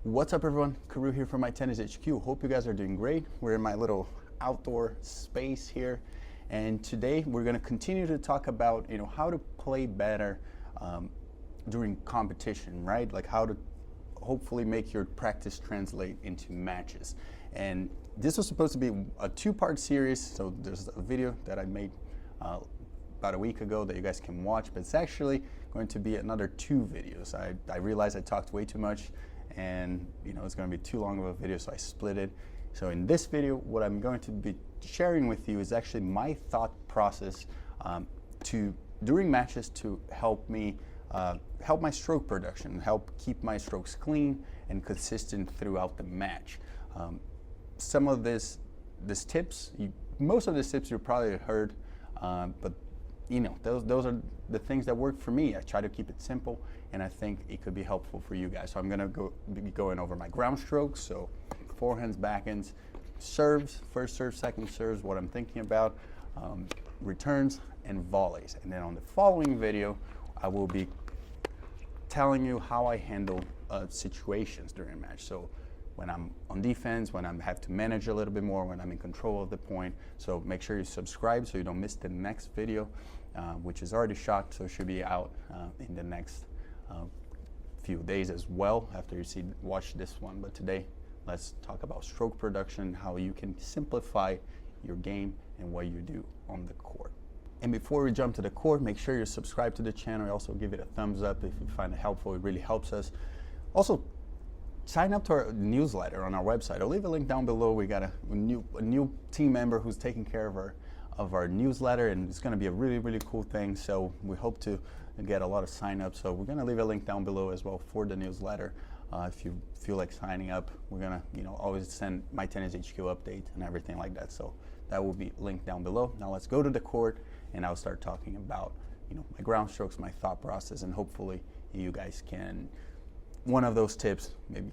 What's up, everyone? Karu here from My Tennis HQ. Hope you guys are doing great. We're in my little outdoor space here, and today we're going to continue to talk about how to play better during competition, right? Like how to hopefully make your practice translate into matches. And this was supposed to be a two-part series, so there's a video that I made about a week ago that you guys can watch, but it's actually going to be another two videos. I realized I talked way too much, and it's going to be too long of a video, so I split it. So in this video, what I'm going to be sharing with you is actually my thought process during matches to help me help my stroke production, help keep my strokes clean and consistent throughout the match. Some of this tips, most of the tips you've probably heard, but those are the things that work for me. I try to keep it simple, and I think it could be helpful for you guys. So I'm gonna be going over my ground strokes, so forehands, backhands, serves, first serve, second serves, what I'm thinking about, returns, and volleys. And then on the following video, I will be telling you how I handle situations during a match. So when I'm on defense, when I have to manage a little bit more, when I'm in control of the point. So make sure you subscribe so you don't miss the next video, which is already shot, so it should be out in the next few days as well after you watch this one. But today, let's talk about stroke production, how you can simplify your game and what you do on the court. And before we jump to the court, make sure you subscribe to the channel. Also give it a thumbs up if you find it helpful. It really helps us. Also, sign up to our newsletter on our website. I'll leave a link down below. We got a new team member who's taking care of our newsletter, and it's going to be a really, really cool thing. So we hope to get a lot of sign-ups. So we're going to leave a link down below as well for the newsletter. If you feel like signing up, we're going to always send My Tennis HQ update and everything like that. So that will be linked down below. Now let's go to the court, and I'll start talking about my ground strokes, my thought process, and hopefully you guys can, one of those tips maybe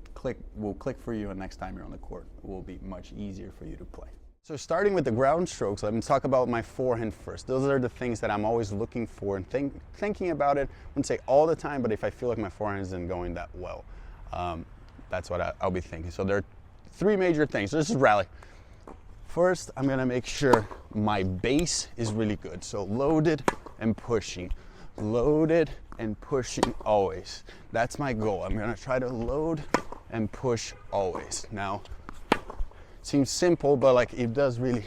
will click for you, and next time you're on the court, it will be much easier for you to play. So starting with the ground strokes, let me talk about my forehand first. Those are the things that I'm always looking for and thinking about it. I wouldn't say all the time, but if I feel like my forehand isn't going that well, that's what I'll be thinking. So there are three major things. So this is rally. First, I'm gonna make sure my base is really good. So loaded and pushing. Loaded and pushing always. That's my goal. I'm gonna try to load and push always. Now, seems simple, but like it does really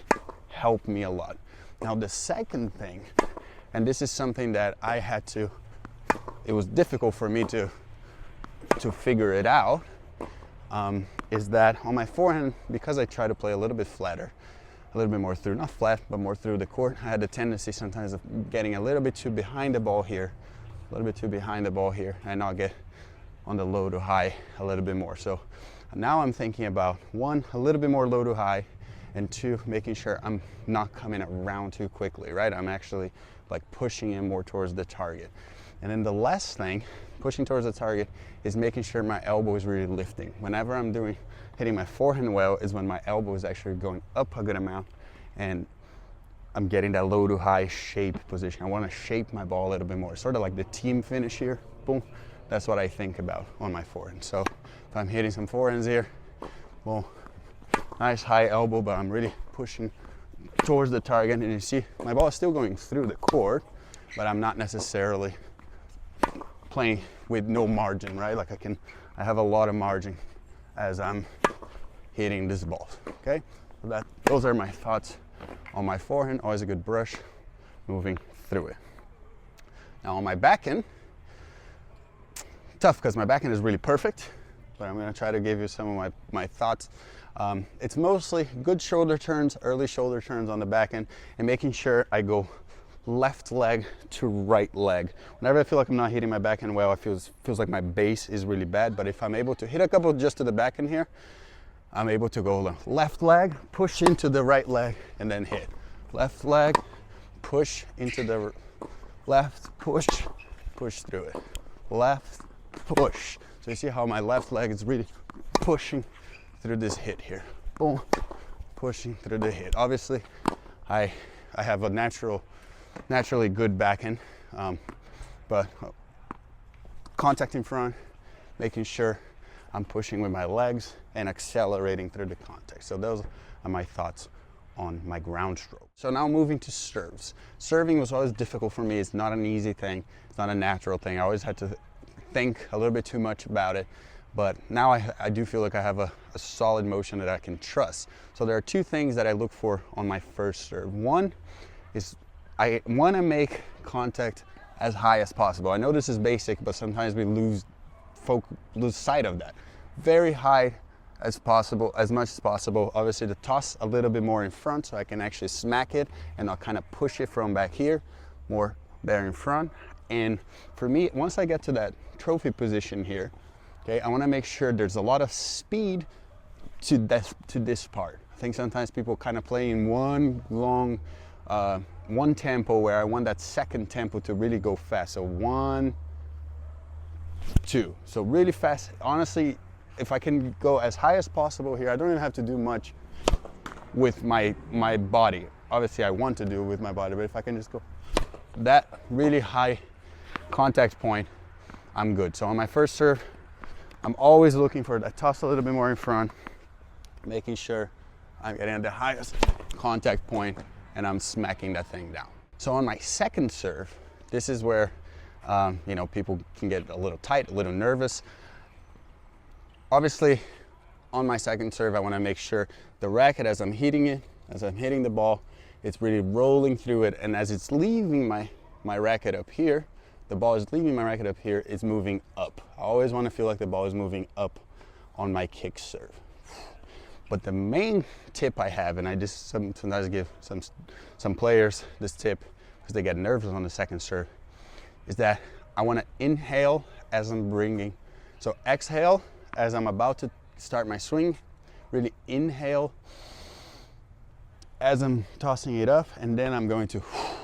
help me a lot. Now the second thing, and this is something that it was difficult for me to figure it out, is that on my forehand, because I try to play a little bit flatter, a little bit more through, not flat, but more through the court, I had the tendency sometimes of getting a little bit too behind the ball here, and not get on the low to high a little bit more. So now I'm thinking about one, a little bit more low to high, and two, making sure I'm not coming around too quickly, right? I'm actually like pushing in more towards the target. And then the last thing, pushing towards the target, is making sure my elbow is really lifting. Whenever I'm hitting my forehand well is when my elbow is actually going up a good amount, and I'm getting that low to high shape position. I want to shape my ball a little bit more, sort of like the team finish here, boom. That's what I think about on my forehand. So if I'm hitting some forehands here, well, nice high elbow, but I'm really pushing towards the target. And you see, my ball is still going through the court, but I'm not necessarily playing with no margin, right? Like I have a lot of margin as I'm hitting this ball, okay? So those are my thoughts on my forehand. Always a good brush, moving through it. Now on my backhand, tough because my backhand is really perfect, but I'm going to try to give you some of my thoughts. It's mostly good shoulder turns, early shoulder turns on the backhand, and making sure I go left leg to right leg. Whenever I feel like I'm not hitting my backhand well, it feels like my base is really bad. But if I'm able to hit a couple just to the backhand here, I'm able to go left leg, push into the right leg, and then hit. Left leg, push into the left, push through it. Left, push. So you see how my left leg is really pushing through this hit here. Boom, pushing through the hit. Obviously, I have a naturally good backhand, but contact in front, making sure I'm pushing with my legs and accelerating through the contact. So those are my thoughts on my ground stroke. So now moving to serves. Serving was always difficult for me. It's not an easy thing. It's not a natural thing. I always had to think a little bit too much about it. But now I do feel like I have a solid motion that I can trust. So there are two things that I look for on my first serve. One is I want to make contact as high as possible. I know this is basic, but sometimes we lose sight of that. Very high as possible, as much as possible. Obviously the toss a little bit more in front so I can actually smack it, and I'll kind of push it from back here, more there in front. And for me, once I get to that trophy position here, okay, I want to make sure there's a lot of speed to this part. I think sometimes people kind of play in one long, one tempo, where I want that second tempo to really go fast. So 1, 2. So really fast. Honestly, if I can go as high as possible here, I don't even have to do much with my body. Obviously I want to do it with my body, but if I can just go that really high contact point, I'm good. So on my first serve, I'm always looking for that toss a little bit more in front, making sure I'm getting at the highest contact point and I'm smacking that thing down. So on my second serve, this is where you know, people can get a little tight, a little nervous. Obviously, on my second serve, I want to make sure the racket, as I'm hitting it, as I'm hitting the ball, it's really rolling through it, and as it's leaving my racket up here, the ball is leaving my racket up here, it's moving up. I always want to feel like the ball is moving up on my kick serve. But the main tip I have, and I just sometimes give some players this tip because they get nervous on the second serve, is that I want to inhale as I'm bringing. So exhale as I'm about to start my swing, really inhale as I'm tossing it up, and then I'm going to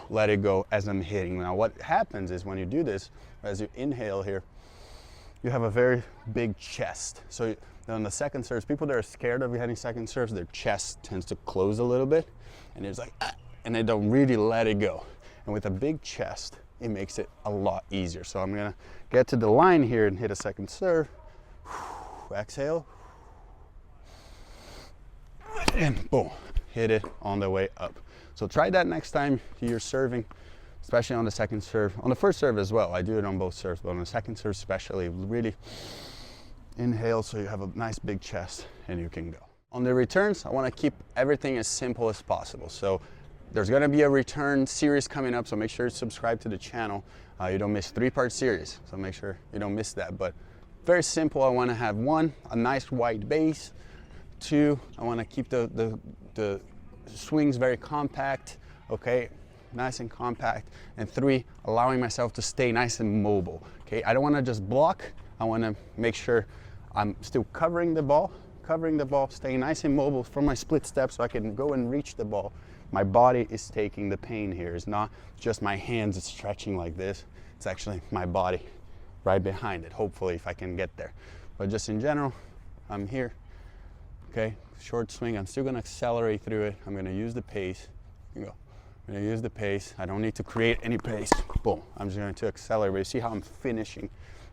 let it go as I'm hitting. Now what happens is when you do this, as you inhale here, you have a very big chest. So on the second serves, people that are scared of hitting second serves, their chest tends to close a little bit, and it's like, and they don't really let it go. And with a big chest, it makes it a lot easier. So I'm gonna get to the line here and hit a second serve. Exhale, and boom, hit it on the way up. So try that next time you're serving, especially on the second serve. On the first serve as well, I do it on both serves, but on the second serve especially, really inhale so you have a nice big chest and you can go. On the returns, I want to keep everything as simple as possible. So there's going to be a return series coming up, so make sure you subscribe to the channel. You don't miss 3-part series, so make sure you don't miss that. But very simple. I want to have 1, a nice white base. 2, I want to keep the swings very compact, okay, nice and compact. And 3, allowing myself to stay nice and mobile, okay. I don't want to just block. I want to make sure I'm still covering the ball, staying nice and mobile from my split step so I can go and reach the ball. My body is taking the pain here. It's not just my hands stretching like this. It's actually my body right behind it, hopefully, if I can get there. But just in general, I'm here, okay, short swing. I'm still gonna accelerate through it. I'm gonna use the pace. You go. I'm gonna use the pace. I don't need to create any pace. Boom, I'm just going to accelerate. You see how I'm finishing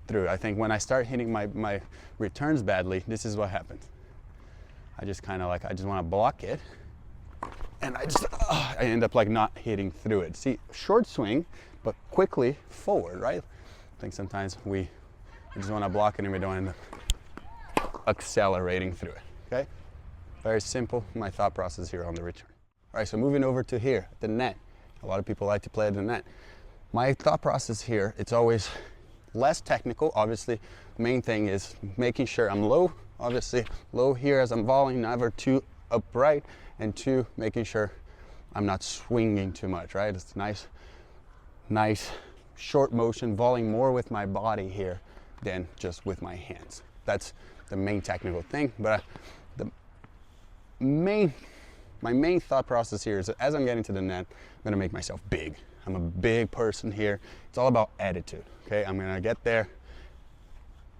through. I think when I start hitting my returns badly, this is what happens. I just kind of like, I just want to block it, and I end up like not hitting through it. See, short swing, but quickly forward, right? I think sometimes we just want to block it and we don't end up accelerating through it, okay? Very simple, my thought process here on the return. All right, so moving over to here, the net. A lot of people like to play at the net. My thought process here, it's always less technical. Obviously, the main thing is making sure I'm low, obviously low here as I'm volleying, never too upright, and 2, making sure I'm not swinging too much, right? It's nice short motion, volleying more with my body here than just with my hands. That's the main technical thing, but my main thought process here is that as I'm getting to the net, I'm gonna make myself big. I'm a big person here. It's all about attitude, okay? I'm gonna get there.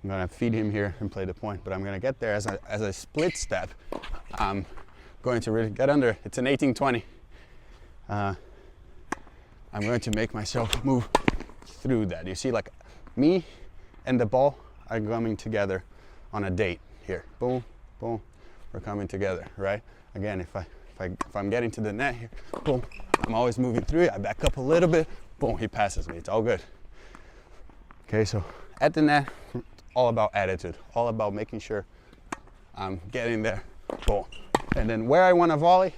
I'm gonna feed him here and play the point, but I'm gonna get there as a split step. I'm going to really get under. It's an 18-20. I'm going to make myself move through that. You see, like me and the ball are coming together on a date here. Boom, boom, we're coming together, right? Again, if I'm getting to the net here, boom, I'm always moving through it. I back up a little bit, boom, he passes me. It's all good. Okay, so at the net, all about attitude, all about making sure I'm getting there, boom. And then where I want to volley,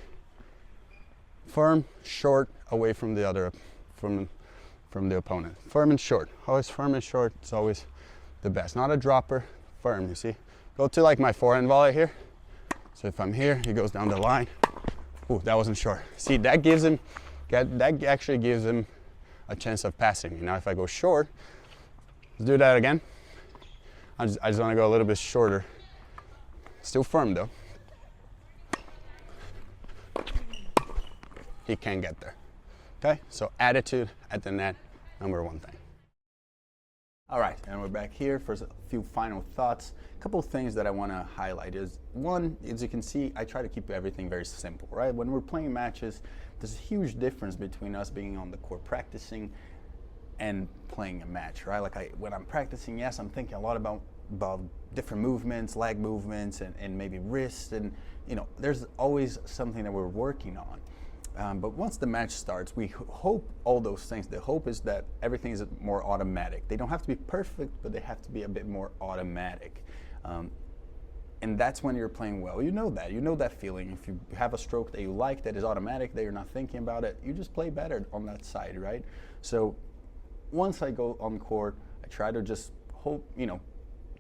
firm, short, away from the other, from the opponent. Firm and short, always firm and short. It's always the best. Not a dropper, firm. You see, go to like my forehand volley here. So if I'm here, he goes down the line. Ooh, that wasn't short. See, that gives him, that actually gives him a chance of passing me. Now if I go short, let's do that again. I just want to go a little bit shorter. Still firm though. He can't get there. Okay, so attitude at the net, number one thing. All right, and we're back here for a few final thoughts. A couple of things that I want to highlight is, one, as you can see, I try to keep everything very simple, right? When we're playing matches, there's a huge difference between us being on the court practicing and playing a match, right? Like when I'm practicing, yes, I'm thinking a lot about different movements, leg movements, and maybe wrist, and there's always something that we're working on. But once the match starts, we hope all those things. The hope is that everything is more automatic. They don't have to be perfect, but they have to be a bit more automatic. And that's when you're playing well. You know that feeling. If you have a stroke that you like, that is automatic, that you're not thinking about it, you just play better on that side, right? So once I go on court, I try to just hope,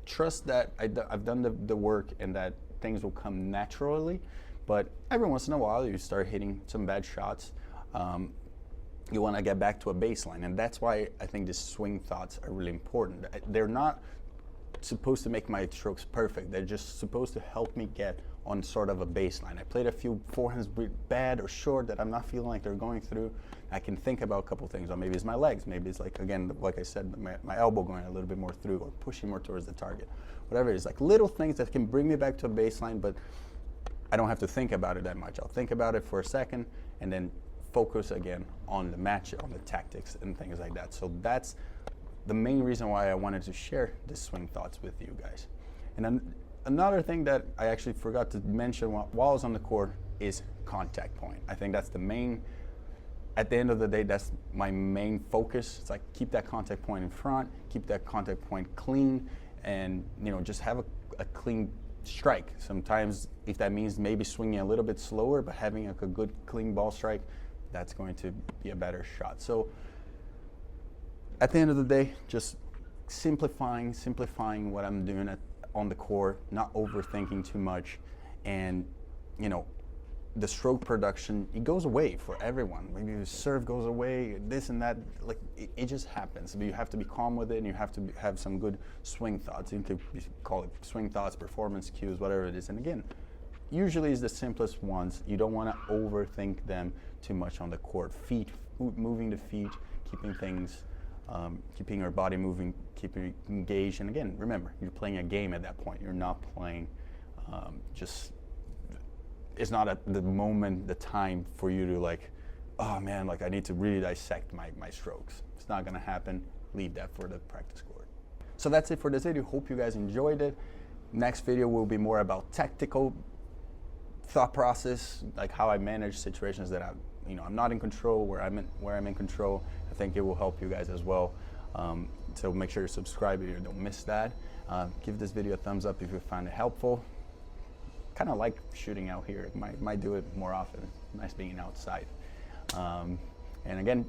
trust that I've done the work and that things will come naturally. But every once in a while, you start hitting some bad shots. You want to get back to a baseline. And that's why I think the swing thoughts are really important. They're not supposed to make my strokes perfect. They're just supposed to help me get on sort of a baseline. I played a few forehands bad or short that I'm not feeling like they're going through. I can think about a couple things. Or maybe it's my legs. Maybe it's like, again, like I said, my elbow going a little bit more through or pushing more towards the target. Whatever it is, like little things that can bring me back to a baseline, but I don't have to think about it that much. I'll think about it for a second and then focus again on the match, on the tactics and things like that. So that's the main reason why I wanted to share this swing thoughts with you guys. And then another thing that I actually forgot to mention while I was on the court is contact point. I think that's the main, at the end of the day, that's my main focus. It's like keep that contact point in front, keep that contact point clean, and just have a clean strike. Sometimes if that means maybe swinging a little bit slower but having a good clean ball strike, that's going to be a better shot. So at the end of the day, just simplifying what I'm doing on the court, not overthinking too much, and the stroke production, it goes away for everyone. Maybe the serve goes away, this and that, like it just happens. But you have to be calm with it, and you have to have some good swing thoughts. You can call it swing thoughts, performance cues, whatever it is. And again, usually it's the simplest ones. You don't want to overthink them too much on the court. Feet, moving the feet, keeping things, keeping your body moving, keeping it engaged. And again, remember, you're playing a game at that point. You're not playing it's not at the moment, the time for you to like, oh man, like I need to really dissect my strokes. It's not gonna happen. Leave that for the practice court. So that's it for this video. Hope you guys enjoyed it. Next video will be more about tactical thought process, like how I manage situations that I'm not in control, where I'm in control. I think it will help you guys as well. So make sure you subscribe if you don't miss that. Give this video a thumbs up if you found it helpful. Kind of like shooting out here. Might do it more often. Nice being outside. And again,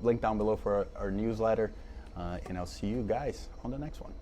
link down below for our newsletter. And I'll see you guys on the next one.